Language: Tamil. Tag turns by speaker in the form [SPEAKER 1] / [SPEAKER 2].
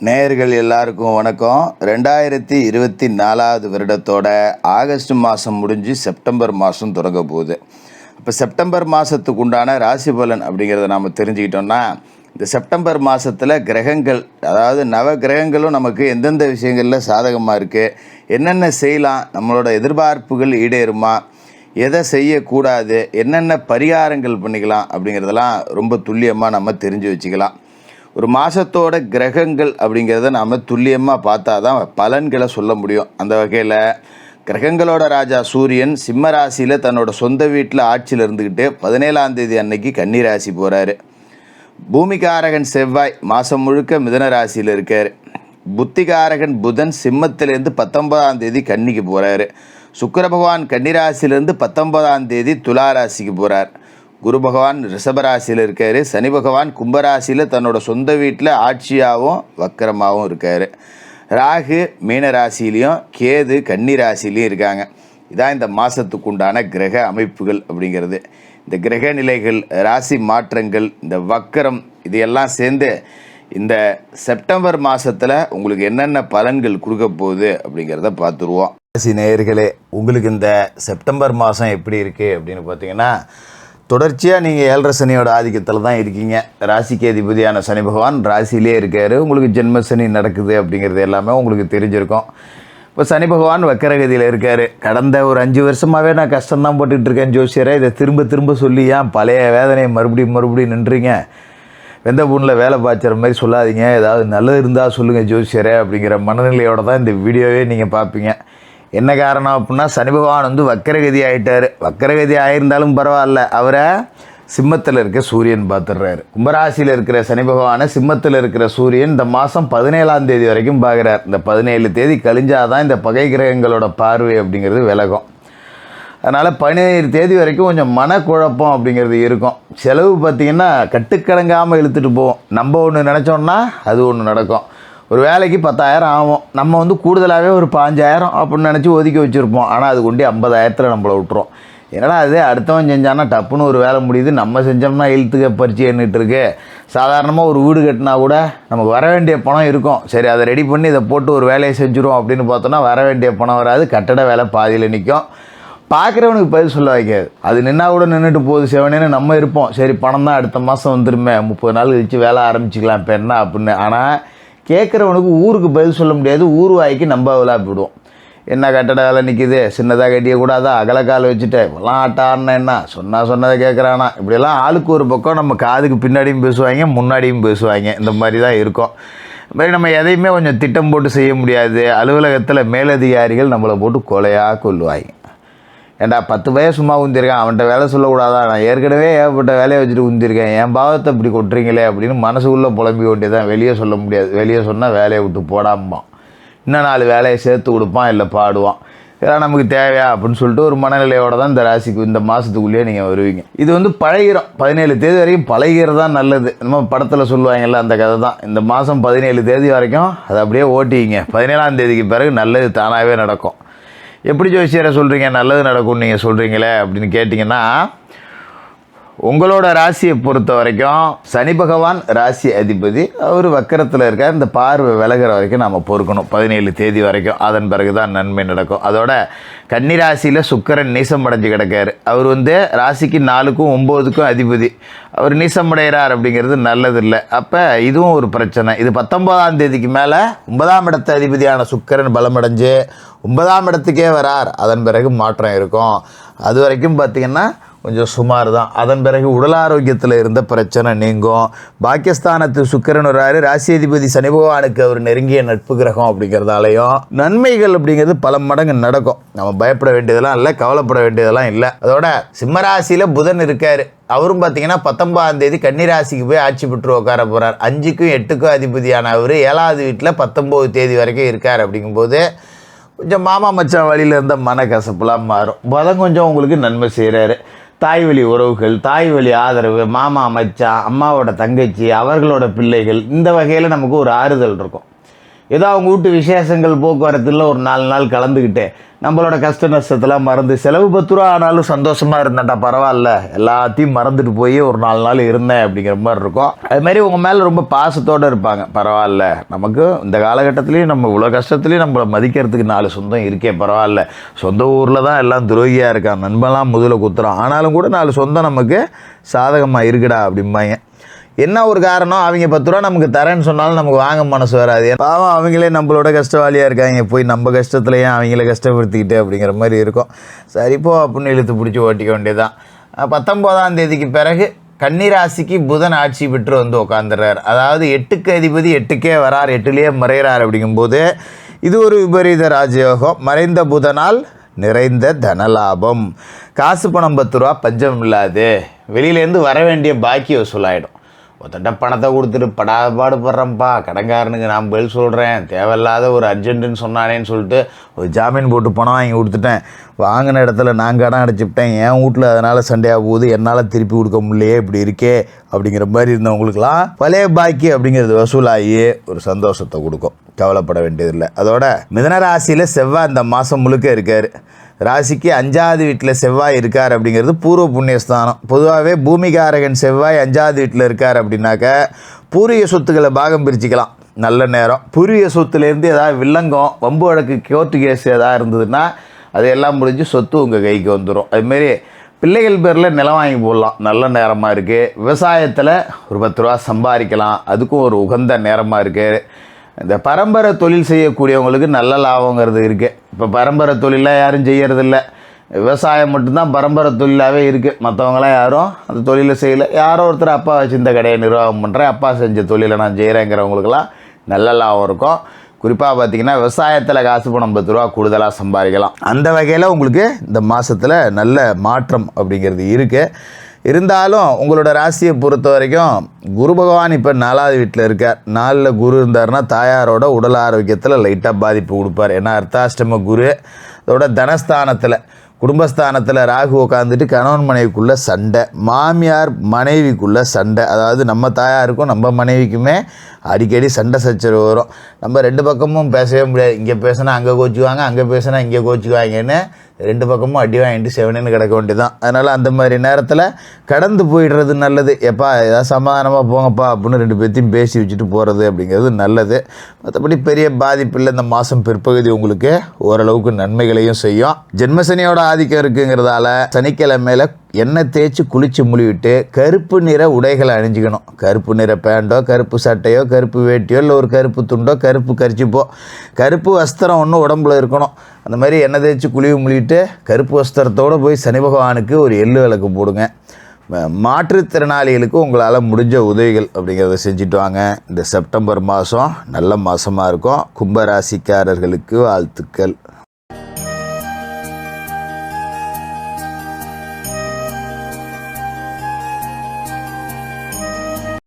[SPEAKER 1] நேயர்கள் எல்லாருக்கும் வணக்கம். 2024 வருடத்தோட ஆகஸ்ட் மாதம் முடிஞ்சு செப்டம்பர் மாதம் தொடங்க போகுது. இப்போ செப்டம்பர் மாதத்துக்கு உண்டான ராசி பலன் அப்படிங்கிறத நாம் தெரிஞ்சுக்கிட்டோம்னா, இந்த செப்டம்பர் மாதத்தில் கிரகங்கள், அதாவது நவ கிரகங்களும் நமக்கு எந்தெந்த விஷயங்களில் சாதகமாக இருக்குது, என்னென்ன செய்யலாம், நம்மளோட எதிர்பார்ப்புகள் ஈடேறுமா, எதை செய்யக்கூடாது, என்னென்ன பரிகாரங்கள் பண்ணிக்கலாம் அப்படிங்கிறதெல்லாம் ரொம்ப துல்லியமாக நம்ம தெரிஞ்சு வச்சுக்கலாம். ஒரு மாதத்தோட கிரகங்கள் அப்படிங்கிறத நாம் துல்லியமாக பார்த்தா தான் பலன்களை சொல்ல முடியும். அந்த வகையில் கிரகங்களோட ராஜா சூரியன் சிம்ம ராசியில் தன்னோட சொந்த வீட்டில் ஆட்சியில் இருந்துக்கிட்டு 17ஆம் தேதி அன்னைக்கு கன்னி ராசி போகிறாரு. பூமிகாரகன் செவ்வாய் மாதம் முழுக்க மிதுன ராசியில் இருக்கார். புத்திகாரகன் புதன் சிம்மத்திலேருந்து 19ஆம் தேதி கன்னிக்கு போகிறாரு. சுக்கிர பகவான் கன்னிராசிலேருந்து 19ஆம் தேதி துலா ராசிக்கு போகிறார். குரு பகவான் ரிஷபராசியில் இருக்கார். சனி பகவான் கும்பராசியில் தன்னோட சொந்த வீட்டில் ஆட்சியாகவும் வக்கரமாகவும் இருக்கார். ராகு மீன ராசிலையும் கேது கன்னி ராசிலையும் இருக்காங்க. இதான் இந்த மாதத்துக்கு உண்டான கிரக அமைப்புகள் அப்படிங்கிறது. இந்த கிரக நிலைகள், ராசி மாற்றங்கள், இந்த வக்கரம், இதையெல்லாம் சேர்ந்து இந்த செப்டம்பர் மாதத்தில் உங்களுக்கு என்னென்ன பலன்கள் கொடுக்க போகுது அப்படிங்கிறத பார்த்துருவோம். ராசி நேயர்களே, உங்களுக்கு இந்த செப்டம்பர் மாதம் எப்படி இருக்குது அப்படின்னு பார்த்தீங்கன்னா, தொடர்ச்சியாக நீங்கள் 7.5 சனியோட ஆதிக்கத்தில் தான் இருக்கீங்க. ராசிக்கு அதிபதியான சனி பகவான் ராசியிலே இருக்கார். உங்களுக்கு ஜென்ம சனி நடக்குது அப்படிங்கிறது எல்லாமே உங்களுக்கு தெரிஞ்சிருக்கும். இப்போ சனி பகவான் வக்கரகதியில் இருக்கார். கடந்த ஒரு 5 வருஷமாகவே நான் கஷ்டம்தான் போட்டுக்கிட்டு இருக்கேன் ஜோசியரை. இதை திரும்ப சொல்லி ஏன் பழைய வேதனையை மறுபடியும் நின்றுங்க, வெந்த பூனில் வேலை பாய்ச்சுற மாதிரி சொல்லாதீங்க, ஏதாவது நல்லது இருந்தால் சொல்லுங்கள் ஜோசியரை அப்படிங்கிற மனநிலையோடு தான் இந்த வீடியோவே நீங்கள் பார்ப்பீங்க. என்ன காரணம் அப்படின்னா, சனி பகவான் வக்கரகதி ஆகிட்டார். வக்கரகதி ஆகியிருந்தாலும் பரவாயில்ல, அவரை சிம்மத்தில் இருக்க சூரியன் பார்த்துடுறாரு. கும்பராசியில் இருக்கிற சனி பகவானை சிம்மத்தில் இருக்கிற சூரியன் இந்த மாதம் 17ஆம் தேதி வரைக்கும் பார்க்குறார். இந்த 17 தேதி கழிஞ்சாதான் இந்த பகை கிரகங்களோட பார்வை அப்படிங்கிறது விலகும். அதனால் 17 தேதி வரைக்கும் கொஞ்சம் மனக்குழப்பம் அப்படிங்கிறது இருக்கும். செலவு பார்த்திங்கன்னா கட்டுக்கடங்காமல் இழுத்துட்டு போவோம். நம்ம ஒன்று நினச்சோன்னா அது ஒன்று நடக்கும். ஒரு வேலைக்கு 10,000 ஆகும். நம்ம கூடுதலாகவே ஒரு 5,000 அப்படின்னு நினச்சி ஒதுக்கி வச்சுருப்போம். ஆனால் அது கொண்டு 50,000 நம்மளை விட்டுரும். ஏன்னா அது அடுத்தவன் செஞ்சான்னா டப்புன்னு ஒரு வேலை முடியுது, நம்ம செஞ்சோம்னா இழுத்துக்க பறிச்சு எண்ணிட்டு இருக்கு. சாதாரணமாக ஒரு வீடு கட்டினா கூட நமக்கு வர வேண்டிய பணம் இருக்கும். சரி, அதை ரெடி பண்ணி இதை போட்டு ஒரு வேலையை செஞ்சுருவோம் அப்படின்னு பார்த்தோன்னா வர வேண்டிய பணம் வராது. கட்டட வேலை பாதியில் நிற்கும். பார்க்குறவனுக்கு பதில் சொல்ல வைக்காது. அது நின்னா கூட நின்றுட்டு போகுது செவனேன்னு நம்ம இருப்போம். சரி, பணம் தான் அடுத்த மாதம் வந்துருமே, 30 நாள் கழிச்சு வேலை ஆரம்பிச்சிக்கலாம் இப்போ என்ன அப்படின்னு. ஆனால் கேட்குறவனுக்கு ஊருக்கு பதில் சொல்ல முடியாது. ஊர் வாய்க்கு நம்ம விளையாப்பிடுவோம். என்ன கட்டட வேலை நிற்கிது, சின்னதாக கட்டியக்கூடாதா, அகலக்கால் வச்சுட்டு இப்போல்லாம் ஆட்டாருன்னா என்ன, சொன்னதை கேட்குறானா, இப்படியெல்லாம் ஆளுக்கு ஒரு பக்கம் நம்ம காதுக்கு பின்னாடியும் பேசுவாங்க, முன்னாடியும் பேசுவாங்க. இந்த மாதிரி தான் இருக்கும். மாதிரி நம்ம எதையுமே கொஞ்சம் திட்டம் போட்டு செய்ய முடியாது. அலுவலகத்தில் மேலதிகாரிகள் நம்மளை போட்டு கொலையாக கொல்லுவாங்க. ஏன்டா 10 பையன் சும்மா உந்திருக்கேன், அவன்கிட்ட வேலை சொல்லக்கூடாதா, நான் ஏற்கனவே ஏகப்பட்ட வேலையை வச்சுட்டு உந்திருக்கேன், என் பாவத்தை இப்படி கொட்டுறீங்களே அப்படின்னு மனசுக்குள்ளே புலம்பி வேண்டியதான். வெளியே சொல்ல முடியாது. வெளியே சொன்னால் வேலையை விட்டு போடாமல் இன்னும் 4 வேலையை சேர்த்து கொடுப்பான், இல்லை பாடுவான். இதெல்லாம் நமக்கு தேவையா அப்படின்னு சொல்லிட்டு ஒரு மனநிலையோடு தான் இந்த ராசிக்கு இந்த மாதத்துக்குள்ளேயே நீங்கள் வருவீங்க. இது பழகிறோம். 17 தேதி வரைக்கும் பழகிறது தான் நல்லது. நம்ம படத்தில் சொல்லுவாங்கல்ல, அந்த கதை தான். இந்த மாதம் 17 தேதி வரைக்கும் அதை அப்படியே ஓட்டிங்க. 17ஆம் தேதிக்கு பிறகு நல்லது தானாகவே நடக்கும். எப்படி ஜோசியரை சொல்கிறீங்க நல்லது நடக்கும்னு நீங்கள் சொல்கிறீங்களே அப்படின்னு கேட்டிங்கன்னா, உங்களோட ராசியை பொறுத்த வரைக்கும் சனி பகவான் ராசி அதிபதி, அவர் வக்கரத்தில் இருக்கார். இந்த பார்வை விலகிற வரைக்கும் நம்ம பொறுக்கணும் 17 தேதி வரைக்கும். அதன் பிறகு தான் நன்மை நடக்கும். அதோட கன்னி ராசியில் சுக்கிரன் நீசமடைஞ்சு கிடக்கார். அவர் ராசிக்கு 4க்கும் 9க்கும் அதிபதி. அவர் நீசமடைகிறார் அப்படிங்கிறது நல்லதில்லை. அப்போ இதுவும் ஒரு பிரச்சனை. இது 19ஆம் தேதிக்கு மேலே 9ஆம் இடத்து அதிபதியான சுக்கிரன் பலமடைஞ்சு 9ஆம் இடத்துக்கே வரார். அதன் பிறகு மாற்றம் இருக்கும். அது வரைக்கும் பார்த்திங்கன்னா கொஞ்சம் சுமார் தான். அதன் பிறகு உடல் ஆரோக்கியத்தில் இருந்த பிரச்சனை நீங்கும். பாக்கியஸ்தானத்து சுக்கிரன் வராரு. ராசி அதிபதி சனி பகவானுக்கு அவர் நெருங்கிய நட்பு கிரகம் அப்படிங்கிறதாலையும் நன்மைகள் அப்படிங்கிறது பல மடங்கு நடக்கும். நம்ம பயப்பட வேண்டியதெல்லாம் இல்லை, கவலைப்பட வேண்டியதெல்லாம் இல்லை. அதோட சிம்மராசியில் புதன் இருக்கார். அவரும் பார்த்திங்கன்னா 19ஆம் தேதி கன்னிராசிக்கு போய் ஆட்சி பெற்று உட்கார போகிறார். 5க்கும் 8க்கும் அதிபதியான அவர் 7வது வீட்டில் 19 தேதி வரைக்கும் இருக்கார். அப்படிங்கும்போது கொஞ்சம் மாமா மச்சான் வழியில் இருந்த மனக்கசப்புலாம் மாறும். புதன் கொஞ்சம் உங்களுக்கு நன்மை செய்கிறாரு. தாய் வழி உறவுகள், தாய் வழி ஆதரவு, மாமா மச்சான், அம்மாவோட தங்கச்சி, அவர்களோட பிள்ளைகள், இந்த வகையில் நமக்கு ஒரு ஆறுதல் இருக்கும். ஏதோ அவங்க வீட்டு விசேஷங்கள் போக்குவரத்தில் ஒரு 4 நாள் கலந்துக்கிட்டு நம்மளோட கஷ்ட நஷ்டத்தெல்லாம் மறந்து செலவு 10 ரூபா ஆனாலும் சந்தோஷமாக இருந்தேன்டா பரவாயில்ல எல்லாத்தையும் மறந்துட்டு போய் ஒரு 4 நாள் இருந்தேன் அப்படிங்கிற மாதிரி இருக்கும். அதுமாரி உங்கள் மேலே ரொம்ப பாசத்தோடு இருப்பாங்க. பரவாயில்ல நமக்கு இந்த காலகட்டத்துலேயும் நம்ம இவ்வளோ கஷ்டத்துலேயும் நம்மளை மதிக்கிறதுக்கு 4 சொந்தம் இருக்கே பரவாயில்ல. சொந்த ஊரில் தான் எல்லாம் துரோகியாக இருக்கான், நண்பன்லாம் முதல்ல குத்துறான், ஆனாலும் கூட 4 சொந்தம் நமக்கு சாதகமாக இருக்குடா அப்படிம்பாங்க. என்ன ஒரு காரணம், அவங்க 10 ரூபா நமக்கு தரேன்னு சொன்னாலும் நமக்கு வாங்க மனசு வராது. பாவம் அவங்களே நம்மளோட கஷ்டவாளியாக இருக்காங்க, போய் நம்ம கஷ்டத்துலையும் அவங்கள கஷ்டப்படுத்திக்கிட்டு அப்படிங்கிற மாதிரி இருக்கும். சரிப்போ அப்படின்னு இழுத்து பிடிச்சி ஓட்டிக்க வேண்டியதான். 19ஆம் தேதிக்கு பிறகு கன்னிராசிக்கு புதன் ஆட்சி பெற்று வந்து உட்காந்துடுறார். அதாவது 8க்கு அதிபதி 8க்கே வரார், 8லேயே மறைகிறார். அப்படிங்கும்போது இது ஒரு விபரீத ராஜயோகம். மறைந்த புதனால் நிறைந்த தனலாபம், காசு பணம் 10 ரூபா பஞ்சம் இல்லாது, வெளியிலேருந்து வர வேண்டிய பாக்கி வசூலாகிடும். ஒருத்தட்ட பணத்தை கொடுத்துட்டு பாடுபடுறேன்ப்பா, கடன்காரனுக்கு நான் பதில் சொல்கிறேன், தேவையில்லாத ஒரு அர்ஜென்ட்டுன்னு சொன்னானேன்னு சொல்லிட்டு ஒரு ஜாமீன் போட்டு பணம் வாங்கி கொடுத்துட்டேன், வாங்கின இடத்துல நான் கடன் அடைச்சிவிட்டேன், என் வீட்டில் அதனால் சண்டையாக போகுது, என்னால் திருப்பி கொடுக்க முடியலையே, இப்படி இருக்கே அப்படிங்கிற மாதிரி இருந்தவங்களுக்கெல்லாம் பழைய பாக்கி அப்படிங்கிறது வசூலாகி ஒரு சந்தோஷத்தை கொடுக்கும். கவலைப்பட வேண்டியதில்லை. அதோட மிதனராசியில் செவ்வாய் இந்த மாதம் முழுக்க இருக்கார். ராசிக்கு 5வது வீட்டில் செவ்வாய் இருக்கார் அப்படிங்கிறது பூர்வ புண்ணியஸ்தானம். பொதுவாகவே பூமிகாரகன் செவ்வாய் 5வது வீட்டில் இருக்கார் அப்படின்னாக்க பூர்வீக சொத்துக்களை பாகம் பிரிச்சுக்கலாம். நல்ல நேரம். பூர்வீக சொத்துலேருந்து ஏதாவது வில்லங்கம், வம்பு வழக்கு, கோர்ட்டு கேஸ் ஏதாவது இருந்ததுன்னா அது எல்லாம் முடிஞ்சு சொத்து உங்கள் கைக்கு வந்துடும். அதுமாரி பிள்ளைகள் பேரில் நிலம் வாங்கி போடலாம், நல்ல நேரமாக இருக்குது. விவசாயத்தில் ஒரு 10 ரூபா சம்பாதிக்கலாம், அதுக்கும் ஒரு உகந்த நேரமாக இருக்குது. இந்த பரம்பரை தொழில் செய்யக்கூடியவங்களுக்கு நல்ல லாபங்கிறது இருக்குது. இப்போ பரம்பரை தொழிலாக யாரும் செய்கிறதில்ல, விவசாயம் மட்டும்தான் பரம்பரை தொழிலாகவே இருக்குது. மற்றவங்களாம் யாரும் அந்த தொழிலை செய்யலை. யாரோ ஒருத்தர் அப்பா வச்சு இந்த கடையை நிர்வாகம் பண்ணுறேன், அப்பா செஞ்ச தொழிலை நான் செய்கிறேங்கிறவங்களுக்கெல்லாம் நல்ல லாபம் இருக்கும். குறிப்பாக பார்த்திங்கன்னா விவசாயத்தில் காசு பணம் 10 ரூபா கூடுதலாக சம்பாதிக்கலாம். அந்த வகையில் உங்களுக்கு இந்த மாதத்தில் நல்ல மாற்றம் அப்படிங்கிறது இருக்குது. இருந்தாலும் உங்களோட ராசியை பொறுத்த வரைக்கும் குரு பகவான் இப்போ 4வது வீட்டில் இருக்கார். 4ல் குரு இருந்தார்னா தாயாரோட உடல் ஆரோக்கியத்தில் லைட்டாக பாதிப்பு கொடுப்பார். ஏன்னா அர்த்தாஷ்டம குரு. அதோட தனஸ்தானத்தில் குடும்பஸ்தானத்தில் ராகு உட்காந்துட்டு கணவன் மனைவிக்குள்ளே சண்டை, மாமியார் மனைவிக்குள்ளே சண்டை. அதாவது நம்ம தாயாருக்கும் நம்ம மனைவிக்குமே அடிக்கடி சண்டை சச்சரவு வரும். நம்ம 2 பக்கமும் பேசவே முடியாது. இங்கே பேசினா அங்கே கோச்சிக்குவாங்க, அங்கே பேசினா இங்கே கோச்சிக்குவாங்கன்னு 2 பக்கமும் அடி வாங்கிட்டு செவனேன்னு கிடக்க வேண்டியதான். அதனால் அந்த மாதிரி நேரத்தில் கடந்து போயிடுறது நல்லது. எப்பா ஏதாவது சமாதானமாக போங்கப்பா அப்படின்னு 2 பேர்த்தையும் பேசி வச்சுட்டு போகிறது அப்படிங்கிறது நல்லது. மற்றபடி பெரிய பாதிப்பு இல்லை. இந்த மாதம் பிற்பகுதி உங்களுக்கு ஓரளவுக்கு நன்மைகளையும் செய்யும். ஜென்மசனியோட ஆதிக்கம் இருக்குங்கிறதால சனிக்கிழமையில் எண்ணெய் தேய்ச்சி குளித்து முழுவிட்டு கருப்பு நிற உடைகளை அணிஞ்சிக்கணும். கருப்பு நிற பேண்டோ, கருப்பு சட்டையோ, கருப்பு வேட்டியோ, இல்லை ஒரு கருப்பு துண்டோ, கருப்பு கரிச்சிப்போ, கருப்பு வஸ்திரம் ஒன்று உடம்புல இருக்கணும். அந்த மாதிரி எண்ணெய் தேய்ச்சி குளிவு முழுவிட்டு கருப்பு வஸ்திரத்தோடு போய் சனி பகவானுக்கு ஒரு எள்ளு விளக்கு போடுங்க. மாற்றுத்திறனாளிகளுக்கு உங்களால் முடிஞ்ச உதவிகள் அப்படிங்கிறத செஞ்சுட்டு வாங்க. இந்த செப்டம்பர் மாதம் நல்ல மாதமாக இருக்கும். கும்பராசிக்காரர்களுக்கு வாழ்த்துக்கள்.